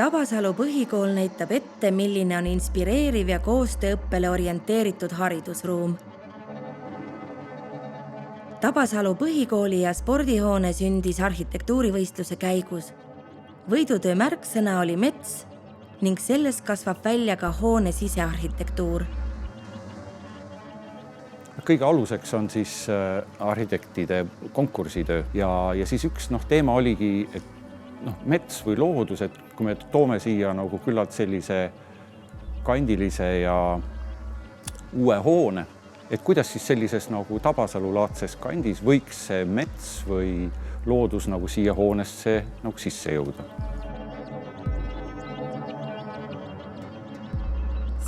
Tabasalu põhikool näitab ette, milline on inspireeriv ja koostööõppele orienteeritud haridusruum. Tabasalu põhikooli ja spordihoone sündis arhitektuurivõistluse käigus. Võidutöö märksõna oli mets ning sellest kasvab välja ka hoone sisearhitektuur. Kõige aluseks on siis arhitektide konkursitöö ja siis üks teema oligi, et mets või loodus, et kui me toome siia nagu küllalt sellise kandilise ja uue hoone, et kuidas siis sellises nagu Tabasalu-laadses kandis võiks see mets või loodus nagu siia hoonesse nagu sisse jõuda.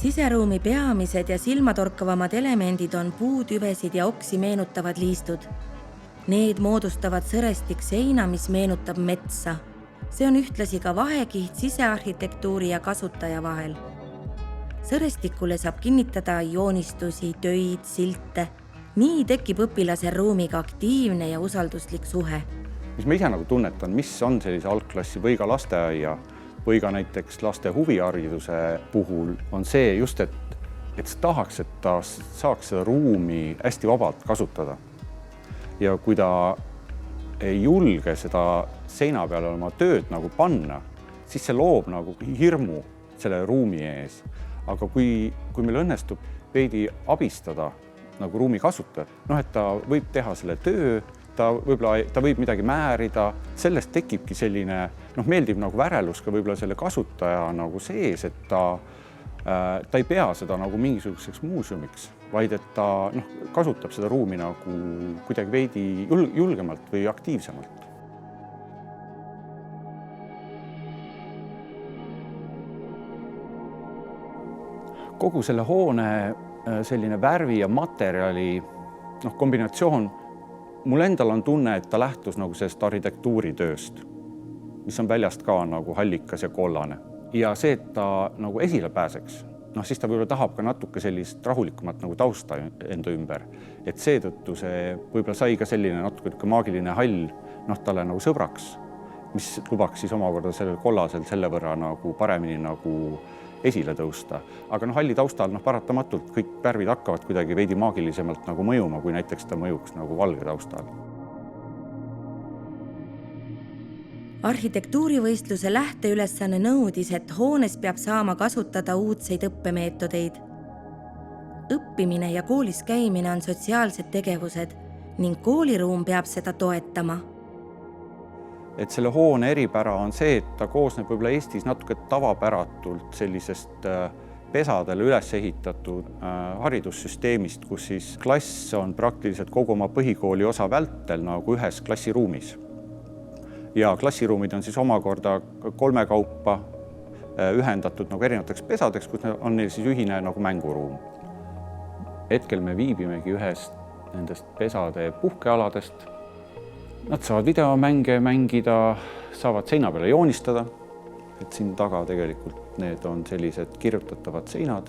Siseruumi peamised ja silmatorkavamad elemendid on puutüvesid ja oksi meenutavad liistud. Need moodustavad sõrestik seina, mis meenutab metsa. See on ühtlasi ka vahekiht sisearhitektuuri ja kasutaja vahel. Sõrestikule saab kinnitada joonistusi, töid, silte. Nii tekib õpilasel ruumiga aktiivne ja usalduslik suhe. Mis ma ise nagu tunnetan, mis on sellise algklassi või ka lasteaia või ka näiteks laste huvihariduse puhul, on see just, et sa tahaks, et ta saaks seda ruumi hästi vabalt kasutada. Ja kui ta ei julge seda seina peale oma tööd nagu panna, siis see loob nagu hirmu selle ruumi ees. Aga kui meil õnnestub veidi abistada nagu ruumi kasutajat, et ta võib teha selle töö, ta võib midagi määrida, sellest tekibki selline, meeldib nagu värelus ka võib-olla selle kasutaja nagu sees, et ta ei pea seda nagu mingisuguseks muuseumiks, vaid et ta kasutab seda ruumi nagu kuidagi veidi julgemalt või aktiivsemalt. Kogu selle hoone selline värvi ja materjali kombinatsioon, mul endal on tunne, et ta lähtus nagu sellest arhitektuuritööst, mis on väljast ka nagu hallikas ja kollane. Ja see, et ta nagu esile pääseks, siis ta võib-olla tahab ka natuke sellist rahulikumat nagu tausta enda ümber. Et seetõttu see võib-olla sai ka selline natuke maagiline hall talle nagu sõbraks, mis lubaks siis omakorda sellel kollasel selle võrra nagu paremini nagu esile tõusta. Aga halli taustal paratamatult kõik värvid hakkavad kuidagi veidi maagilisemalt nagu mõjuma, kui näiteks ta mõjuks nagu valge taustal. Arhitektuurivõistluse lähteülesanne nõudis, et hoones peab saama kasutada uudseid õppemeetodeid. Õppimine ja koolis käimine on sotsiaalsed tegevused ning kooliruum peab seda toetama. Et selle hoone eripära on see, et ta koosneb võib-olla Eestis natuke tavapäratult sellisest pesadele üles ehitatud haridussüsteemist, kus siis klass on praktiliselt kogu oma põhikooli osa vältel nagu ühes klassiruumis. Ja klassiruumid on siis omakorda 3 kaupa ühendatud nagu erinevateks pesadeks, kus on neil siis ühine nagu mänguruum. Hetkel me viibimegi ühest nendest pesade puhkealadest. Nad saavad videomänge mängida, saavad seina peale joonistada, et siin taga tegelikult need on sellised kirjutatavad seinad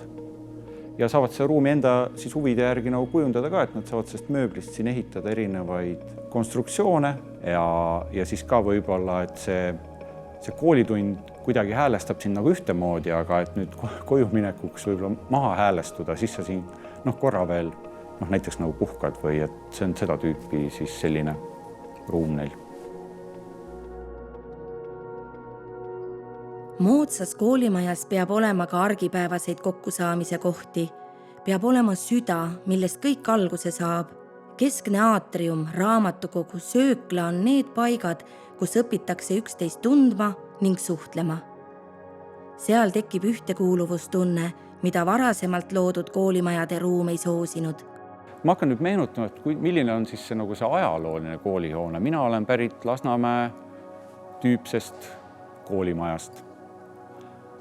ja saavad see ruumi enda siis huvide järgi nagu kujundada ka, et nad saavad sellest mööblist siin ehitada erinevaid konstruktsioone ja siis ka võib-olla, et see koolitund kuidagi häälestab siin nagu ühtemoodi, aga et nüüd koju minekuks võib-olla maha häälestuda, siis sa siin korra veel näiteks nagu puhkad või et see on seda tüüpi siis selline ruum neil. Moodsas koolimajas peab olema ka argipäevaseid kokkusaamise kohti. Peab olema süda, millest kõik alguse saab. Keskne aatrium, raamatukogu, söökla on need paigad, kus õpitakse üksteist tundma ning suhtlema. Seal tekib ühtekuuluvustunne, mida varasemalt loodud koolimajade ruum ei soosinud. Ma hakkan nüüd meenutama, et milline on siis see ajalooline koolihoone. Mina olen pärit Lasnamäe tüüpsest koolimajast.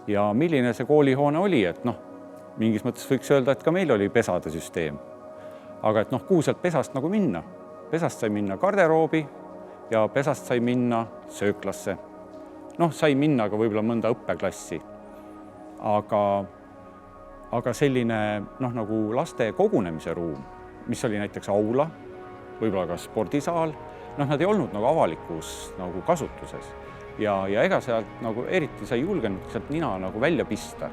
Ja milline see koolihoone oli, et mingis mõttes võiks öelda, et ka meil oli pesade süsteem. Aga et kuhu sealt pesast nagu minna? Pesast sai minna garderoobi ja pesast sai minna sööklasse. Sai minna ka võib-olla mõnda õppeklassi. Aga selline nagu laste kogunemise ruum, mis oli näiteks aula, võib-olla ka spordisaal, nad ei olnud nagu avalikus nagu kasutuses. ja ega sealt nagu eriti sa ei julgenud sealt nina nagu välja pista.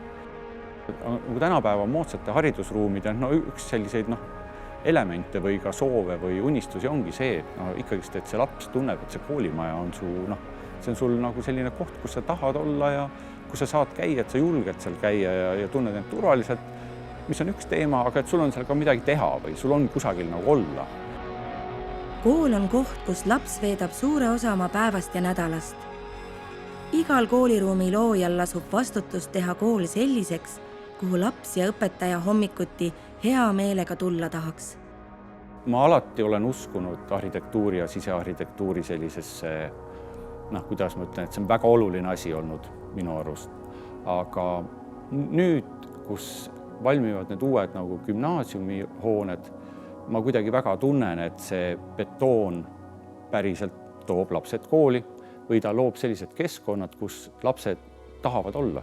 Nagu tänapäeva moodsate haridusruumide üks selliseid elemente või ka soove või unistusi ongi see, et ikkagist, et see laps tunneb, et see koolimaja on see on sul nagu selline koht, kus sa tahad olla ja kus sa saad käia, et sa julged seal käia ja tunned end turvaliselt, mis on üks teema, aga et sul on seal ka midagi teha või sul on kusagil nagu olla. Kool on koht, kus laps veedab suure osa oma päevast ja nädalast. Igal kooliruumi loojal lasub vastutus teha kool selliseks, kuhu laps ja õpetaja hommikuti hea meelega tulla tahaks. Ma alati olen uskunud arhitektuuri ja sisearhitektuuri sellisesse, kuidas ma ütlen, et see on väga oluline asi olnud minu arust. Aga nüüd, kus valmivad need uued nagu gümnaasiumihooned, ma kuidagi väga tunnen, et see betoon päriselt toob lapsed kooli või ta loob sellised keskkonnad, kus lapsed tahavad olla.